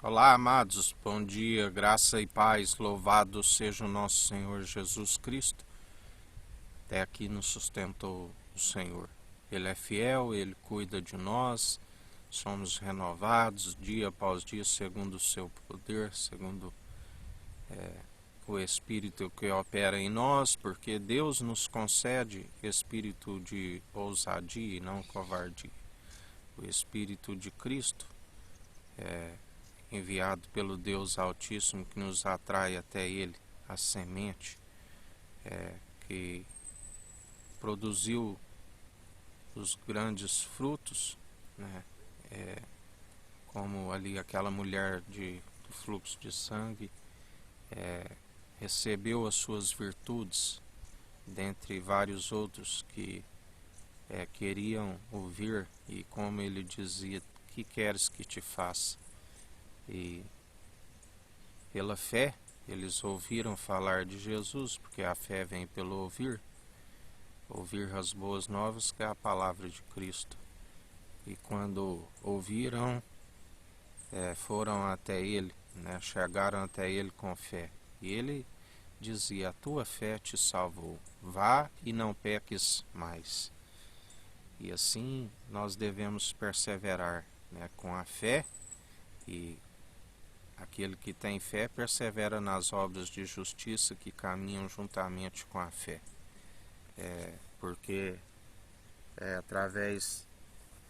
Olá, amados, bom dia, graça e paz, louvado seja o nosso Senhor Jesus Cristo. Até aqui nos sustentou o Senhor. Ele é fiel, Ele cuida de nós, somos renovados dia após dia, segundo o seu poder, segundo o Espírito que opera em nós, porque Deus nos concede espírito de ousadia e não covardia. O Espírito de Cristo enviado pelo Deus Altíssimo que nos atrai até Ele, a semente que produziu os grandes frutos, né? Como ali aquela mulher do fluxo de sangue recebeu as suas virtudes, dentre vários outros que queriam ouvir, e como ele dizia, que queres que te faça? E pela fé, eles ouviram falar de Jesus, porque a fé vem pelo ouvir as boas novas, que é a palavra de Cristo. E quando ouviram, foram até ele, né, chegaram até ele com fé. E ele dizia: a tua fé te salvou, vá e não peques mais. E assim nós devemos perseverar, né, com a fé, e aquele que tem fé persevera nas obras de justiça que caminham juntamente com a fé. Porque através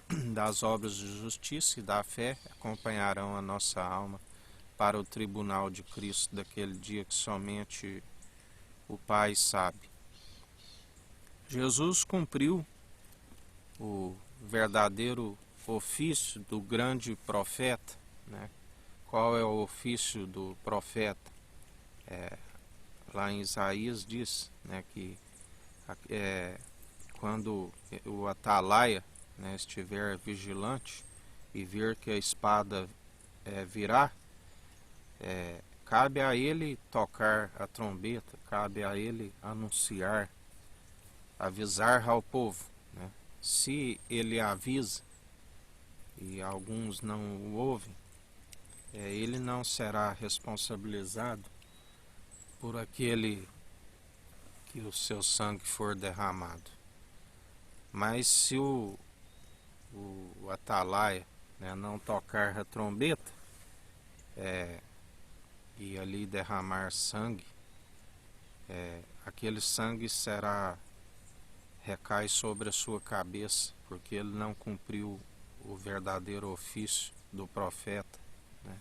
das obras de justiça e da fé acompanharão a nossa alma para o tribunal de Cristo, daquele dia que somente o Pai sabe. Jesus cumpriu o verdadeiro ofício do grande profeta, né? Qual é o ofício do profeta? Lá em Isaías diz, né, que quando o atalaia, né, estiver vigilante e ver que a espada virá, cabe a ele tocar a trombeta, cabe a ele anunciar, avisar ao povo, né? Se ele avisa e alguns não o ouvem, ele não será responsabilizado por aquele que o seu sangue for derramado. Mas se o atalaia, né, não tocar a trombeta e ali derramar sangue, aquele sangue recai sobre a sua cabeça, porque ele não cumpriu o verdadeiro ofício do profeta, né?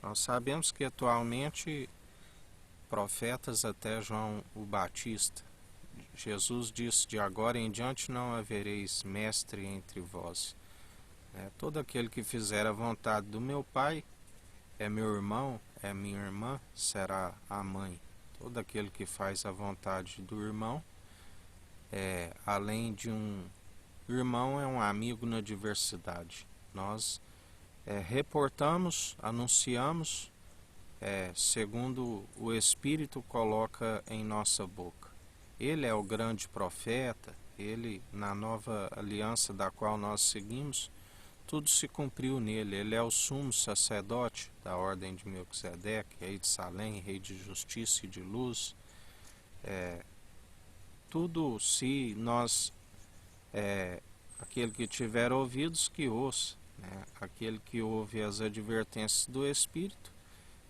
Nós sabemos que atualmente profetas, até João o Batista, Jesus disse: de agora em diante não havereis mestre entre vós. Todo aquele que fizer a vontade do meu Pai é meu irmão, é minha irmã, será a mãe. Todo aquele que faz a vontade do irmão, além de um irmão, é um amigo na diversidade. Nós reportamos, anunciamos, segundo o Espírito coloca em nossa boca. Ele é o grande profeta, ele, na nova aliança da qual nós seguimos, tudo se cumpriu nele. Ele é o sumo sacerdote da ordem de Melquisedeque, rei de Salém, rei de justiça e de luz. Tudo, se nós, aquele que tiver ouvidos, que ouça, né? Aquele que ouve as advertências do Espírito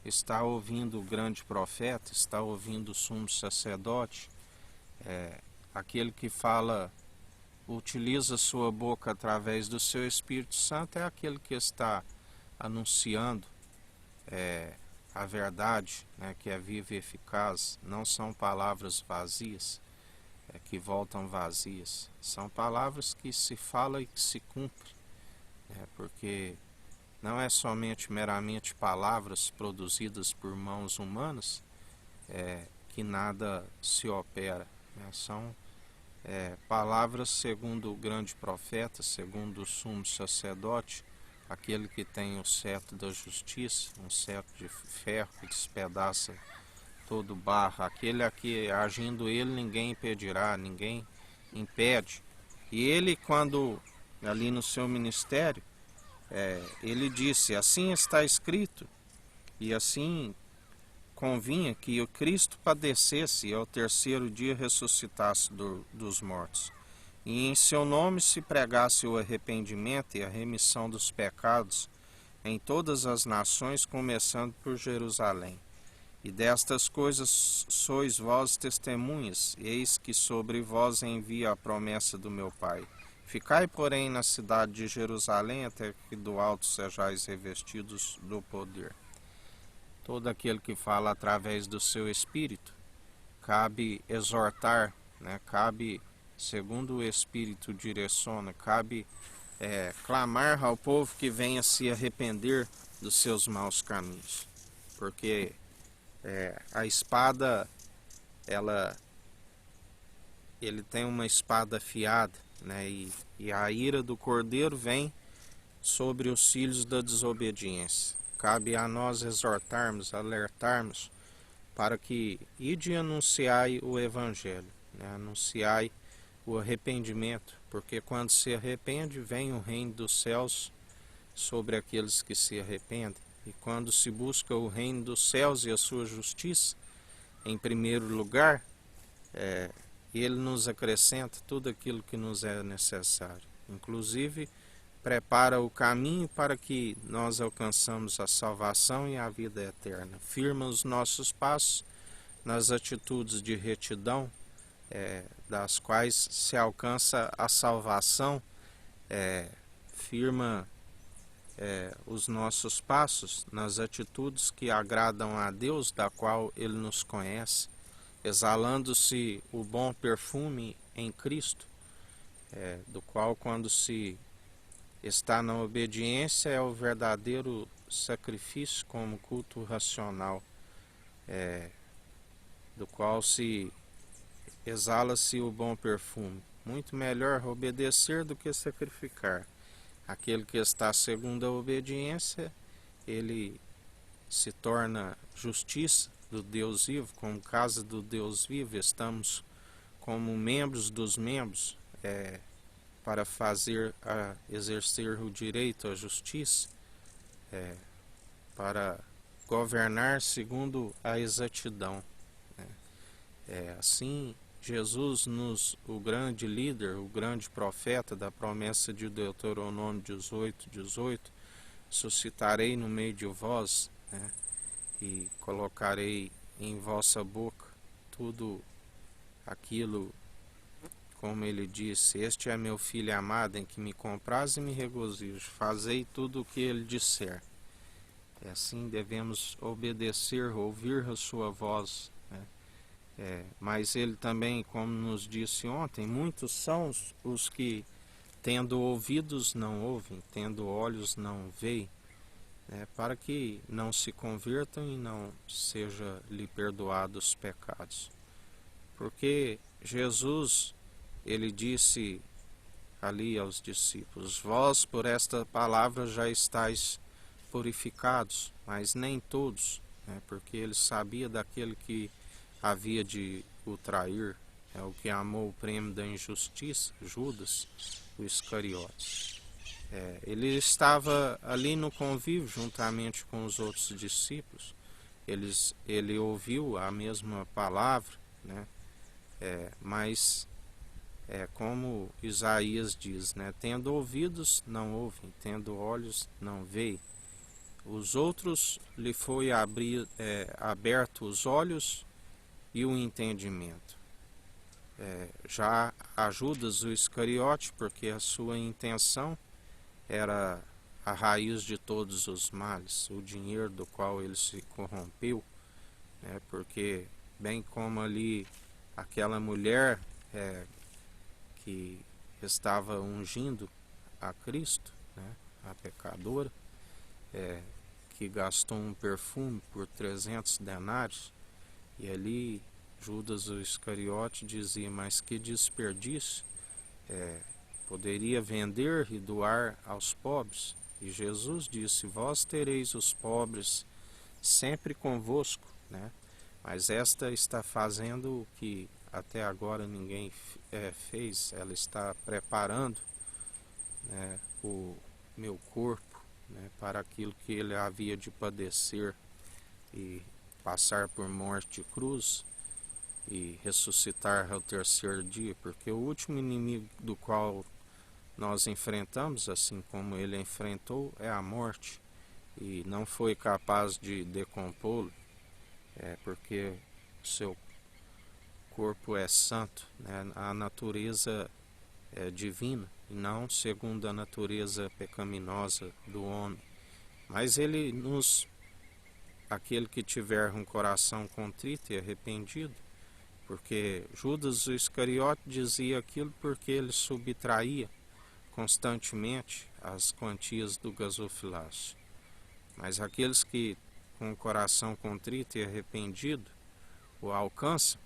está ouvindo o grande profeta, está ouvindo o sumo sacerdote. Aquele que fala, utiliza sua boca através do seu Espírito Santo, é aquele que está anunciando a verdade, né, que é viva e eficaz. Não são palavras vazias, que voltam vazias. São palavras que se fala e que se cumpre, porque não é somente meramente palavras produzidas por mãos humanas que nada se opera, né? São palavras segundo o grande profeta, segundo o sumo sacerdote, aquele que tem o cetro da justiça, um cetro de ferro que despedaça todo barro. Aquele aqui, agindo ele, ninguém impedirá, ninguém impede. E ele, quando ali no seu ministério, ele disse: assim está escrito, e assim convinha que o Cristo padecesse e ao terceiro dia ressuscitasse dos mortos. E em seu nome se pregasse o arrependimento e a remissão dos pecados em todas as nações, começando por Jerusalém. E destas coisas sois vós testemunhas, eis que sobre vós envia a promessa do meu Pai. Ficai, porém, na cidade de Jerusalém, até que do alto sejais revestidos do poder. Todo aquele que fala através do seu Espírito, cabe exortar, né? Cabe, segundo o Espírito direciona, cabe clamar ao povo que venha se arrepender dos seus maus caminhos. Porque a espada, ele tem uma espada afiada, né? E a ira do Cordeiro vem sobre os filhos da desobediência. Cabe a nós exortarmos, alertarmos, para que ide e anunciai o Evangelho, né? Anunciai o arrependimento, porque quando se arrepende, vem o reino dos céus sobre aqueles que se arrependem. E quando se busca o reino dos céus e a sua justiça, em primeiro lugar, ele nos acrescenta tudo aquilo que nos é necessário. Inclusive, prepara o caminho para que nós alcançamos a salvação e a vida eterna. Firma os nossos passos nas atitudes de retidão, das quais se alcança a salvação. Firma os nossos passos nas atitudes que agradam a Deus, da qual Ele nos conhece, exalando-se o bom perfume em Cristo, do qual, quando se está na obediência, é o verdadeiro sacrifício como culto racional, do qual se exala-se o bom perfume. Muito melhor obedecer do que sacrificar. Aquele que está segundo a obediência, ele se torna justiça do Deus vivo, como casa do Deus vivo. Estamos como membros dos membros, para exercer o direito à justiça, para governar segundo a exatidão. Assim, Jesus, o grande líder, o grande profeta da promessa de Deuteronômio 18:18, suscitarei no meio de vós, né, e colocarei em vossa boca tudo aquilo, como ele disse: este é meu filho amado, em que me compraz e me regozijo, fazei tudo o que ele disser. Assim devemos obedecer, ouvir a sua voz, né? Mas ele também, como nos disse ontem, muitos são os que, tendo ouvidos, não ouvem, tendo olhos, não veem, né? Para que não se convertam e não seja lhe perdoados os pecados. Porque Jesus, ele disse ali aos discípulos: vós por esta palavra já estáis purificados, mas nem todos, né? Porque ele sabia daquele que havia de o trair, o que amou o prêmio da injustiça, Judas, o Iscariotes. Ele estava ali no convívio juntamente com os outros discípulos. Ele ouviu a mesma palavra, né? Mas como Isaías diz, né? Tendo ouvidos, não ouvem, tendo olhos, não veem. Os outros lhe foi aberto os olhos e o entendimento. Já a Judas, o Iscariote, porque a sua intenção era a raiz de todos os males, o dinheiro do qual ele se corrompeu, né? Porque, bem como ali aquela mulher que estava ungindo a Cristo, né? A pecadora, que gastou um perfume por 300 denários, e ali Judas o Iscariote dizia: mas que desperdício, poderia vender e doar aos pobres. E Jesus disse: vós tereis os pobres sempre convosco, né? Mas esta está fazendo o que até agora ninguém fez. Ela está preparando, né, o meu corpo para aquilo que ele havia de padecer e passar por morte de cruz e ressuscitar ao terceiro dia, porque o último inimigo do qual nós enfrentamos, assim como ele enfrentou, é a morte, e não foi capaz de decompô-lo, porque o seu corpo é santo, né? A natureza é divina, e não segundo a natureza pecaminosa do homem. Mas aquele que tiver um coração contrito e arrependido, porque Judas Iscariote dizia aquilo porque ele subtraía constantemente as quantias do gasofilácio. Mas aqueles que com o coração contrito e arrependido o alcançam,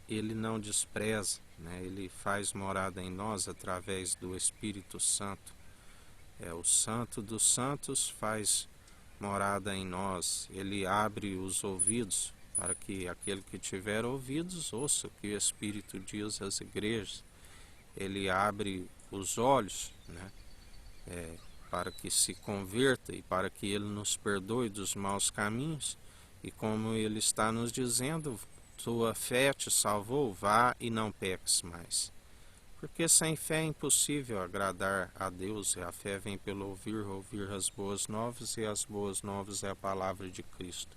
ele não despreza, né? Ele faz morada em nós através do Espírito Santo. O Santo dos Santos faz morada em nós. Ele abre os ouvidos para que aquele que tiver ouvidos ouça o que o Espírito diz às igrejas. Ele abre os olhos, né? Para que se converta e para que ele nos perdoe dos maus caminhos. E como ele está nos dizendo, tua fé te salvou, vá e não peques mais. Porque sem fé é impossível agradar a Deus, e a fé vem pelo ouvir as boas novas, e as boas novas é a palavra de Cristo.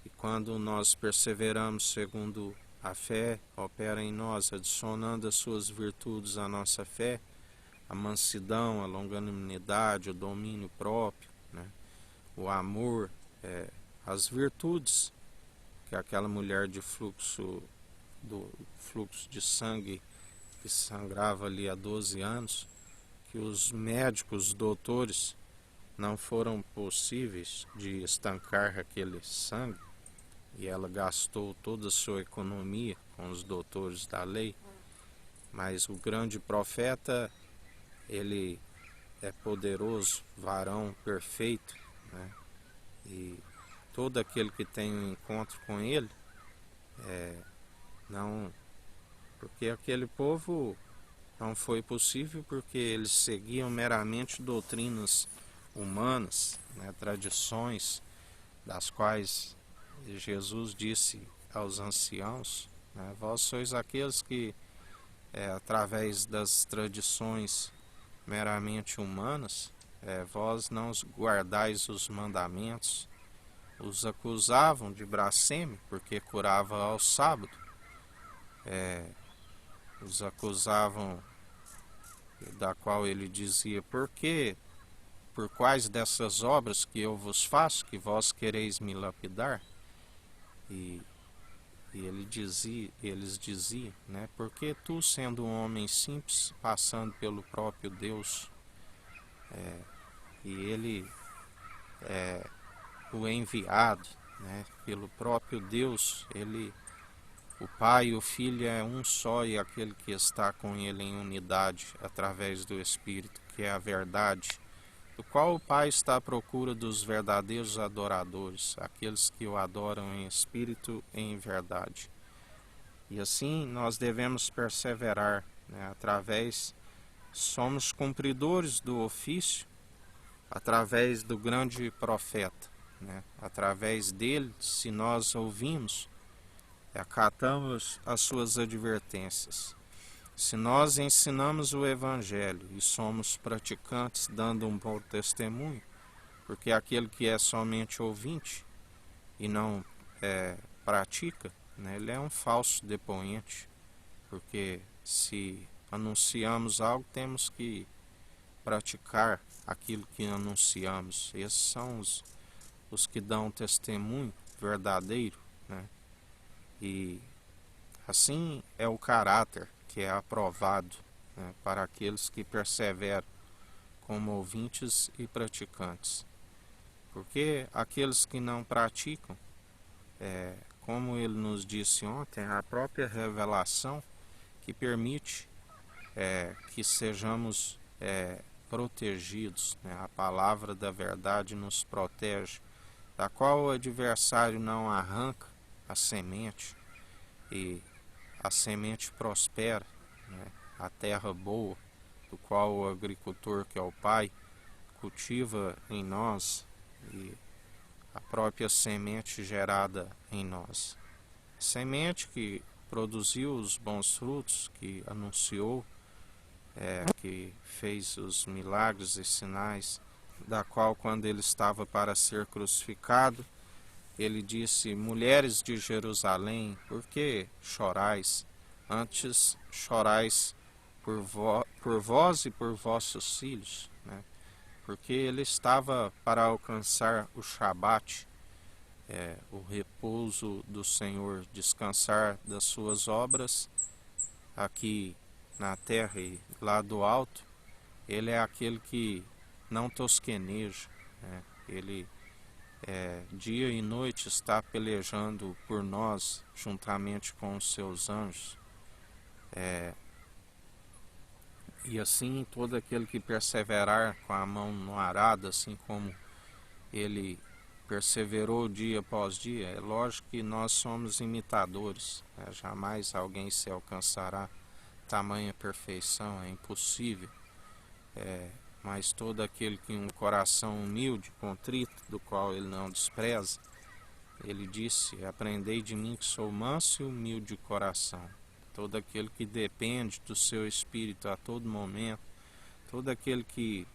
E quando nós perseveramos segundo a fé, opera em nós, adicionando as suas virtudes à nossa fé, a mansidão, a longanimidade, o domínio próprio, né? O amor, as virtudes que aquela mulher do fluxo de sangue que sangrava ali há 12 anos, que os médicos, os doutores, não foram possíveis de estancar aquele sangue, e ela gastou toda a sua economia com os doutores da lei. Mas o grande profeta, ele é poderoso, varão perfeito, né? E todo aquele que tem um encontro com ele, não, porque aquele povo não foi possível, porque eles seguiam meramente doutrinas humanas, né? Tradições das quais Jesus disse aos anciãos, né? Vós sois aqueles que, através das tradições meramente humanas, vós não guardais os mandamentos. Os acusavam de blasfêmia porque curava ao sábado. Os acusavam, da qual ele dizia: por quais dessas obras que eu vos faço que vós quereis me lapidar? E eles diziam, né? Porque tu, sendo um homem simples, passando pelo próprio Deus, e ele o enviado, né? Pelo próprio Deus, o Pai e o Filho é um só, e aquele que está com ele em unidade através do Espírito, que é a verdade, do qual o Pai está à procura dos verdadeiros adoradores, aqueles que o adoram em espírito e em verdade. E assim nós devemos perseverar, né? Somos cumpridores do ofício através do grande profeta, né? Através dele, se nós ouvimos, acatamos as suas advertências. Se nós ensinamos o Evangelho e somos praticantes, dando um bom testemunho, porque aquele que é somente ouvinte e não pratica, né, ele é um falso depoente, porque se anunciamos algo, temos que praticar aquilo que anunciamos. Esses são os que dão testemunho verdadeiro, né? E assim é o caráter que é aprovado, né, para aqueles que perseveram como ouvintes e praticantes. Porque aqueles que não praticam, como ele nos disse ontem, a própria revelação que permite que sejamos protegidos, né? A palavra da verdade nos protege, da qual o adversário não arranca a semente, e a semente prospera, né? A terra boa do qual o agricultor, que é o Pai, cultiva em nós, e a própria semente gerada em nós. Semente que produziu os bons frutos, que anunciou, que fez os milagres e sinais, da qual, quando ele estava para ser crucificado, ele disse: mulheres de Jerusalém, por que chorais? Antes chorais por vós e por vossos filhos, né? Porque ele estava para alcançar o Shabat, o repouso do Senhor, descansar das suas obras aqui na terra e lá do alto. Ele é aquele que não tosqueneja, né? Ele dia e noite está pelejando por nós juntamente com os seus anjos. E assim todo aquele que perseverar com a mão no arado, assim como ele perseverou dia após dia, é lógico que nós somos imitadores, né? Jamais alguém se alcançará tamanha perfeição, é impossível. Mas todo aquele que um coração humilde, contrito, do qual ele não despreza, ele disse: aprendei de mim que sou manso e humilde de coração. Todo aquele que depende do seu espírito a todo momento, todo aquele que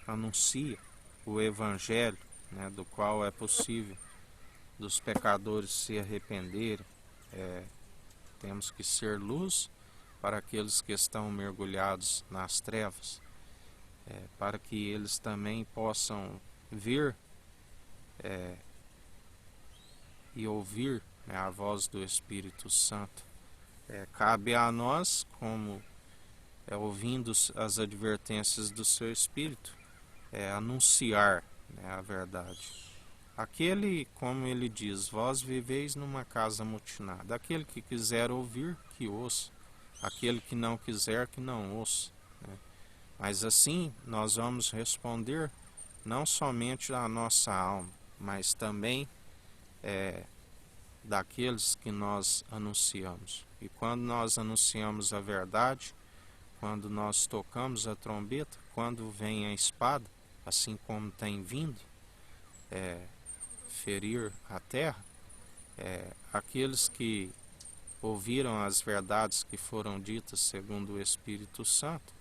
anuncia o evangelho, né, do qual é possível dos pecadores se arrependerem. Temos que ser luz para aqueles que estão mergulhados nas trevas, para que eles também possam ver e ouvir, né, a voz do Espírito Santo. Cabe a nós, como ouvindo as advertências do seu Espírito, anunciar, né, a verdade. Aquele, como ele diz, vós viveis numa casa amotinada. Aquele que quiser ouvir, que ouça. Aquele que não quiser, que não ouça, né? Mas assim nós vamos responder não somente à nossa alma, mas também daqueles que nós anunciamos. E quando nós anunciamos a verdade, quando nós tocamos a trombeta, quando vem a espada, assim como tem vindo, ferir a terra, aqueles que ouviram as verdades que foram ditas segundo o Espírito Santo,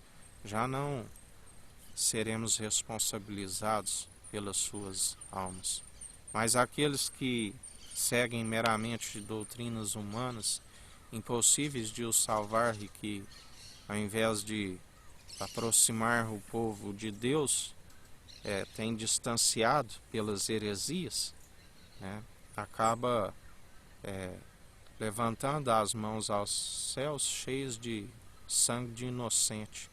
já não seremos responsabilizados pelas suas almas. Mas aqueles que seguem meramente doutrinas humanas, impossíveis de os salvar, e que, ao invés de aproximar o povo de Deus, tem distanciado pelas heresias, né, acaba levantando as mãos aos céus cheios de sangue de inocente,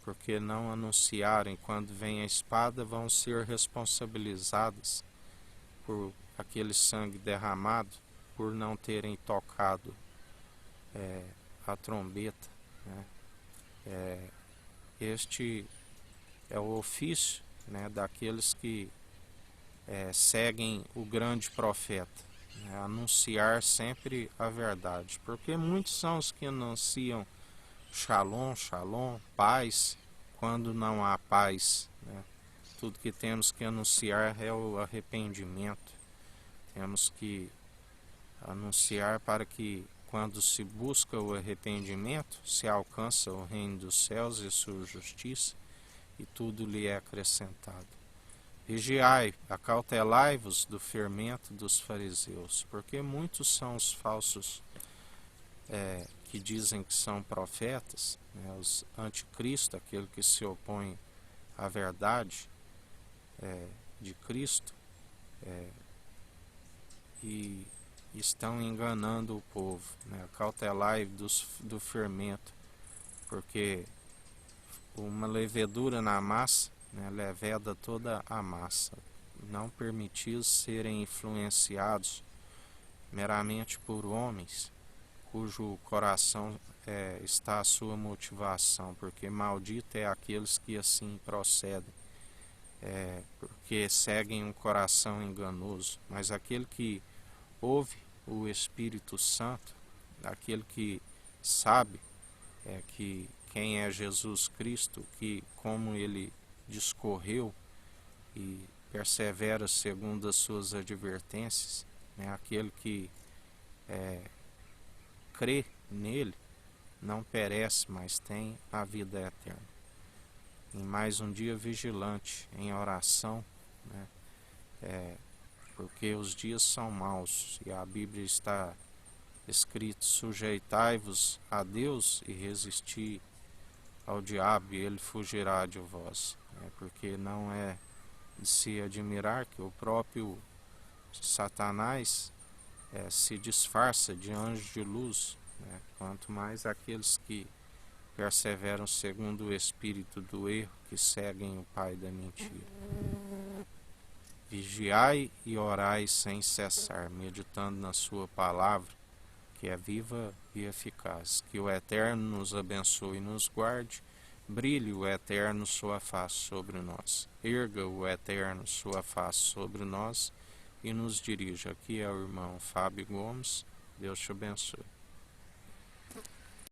porque não anunciarem. Quando vem a espada, vão ser responsabilizadas por aquele sangue derramado, por não terem tocado a trombeta, né? Este é o ofício, né, daqueles que seguem o grande profeta, né, anunciar sempre a verdade, porque muitos são os que anunciam shalom, shalom, paz, quando não há paz, né? Tudo que temos que anunciar é o arrependimento. Temos que anunciar para que, quando se busca o arrependimento, se alcança o reino dos céus e sua justiça, e tudo lhe é acrescentado. Vigiai, acautelai-vos do fermento dos fariseus, porque muitos são os falsos que dizem que são profetas, né, os anticristo, aquele que se opõe à verdade de Cristo, e estão enganando o povo, né? Cautelai do fermento, porque uma levedura na massa, né, leveda toda a massa. Não permitis serem influenciados meramente por homens, cujo coração está a sua motivação, porque maldito é aqueles que assim procedem, porque seguem um coração enganoso. Mas aquele que ouve o Espírito Santo, aquele que sabe é que quem é Jesus Cristo, que como ele discorreu e persevera segundo as suas advertências, né, aquele que crê nele não perece, mas tem a vida eterna. Em mais um dia vigilante, em oração, né, porque os dias são maus e a Bíblia está escrito: sujeitai-vos a Deus e resisti ao diabo e ele fugirá de vós, né? Porque não é de se admirar que o próprio Satanás se disfarça de anjo de luz, né? Quanto mais aqueles que perseveram segundo o espírito do erro, que seguem o pai da mentira. Vigiai e orai sem cessar, meditando na sua palavra, que é viva e eficaz. Que o Eterno nos abençoe e nos guarde. Brilhe o Eterno sua face sobre nós. Erga o Eterno sua face sobre nós e nos dirija. Aqui é o irmão Fábio Gomes. Deus te abençoe.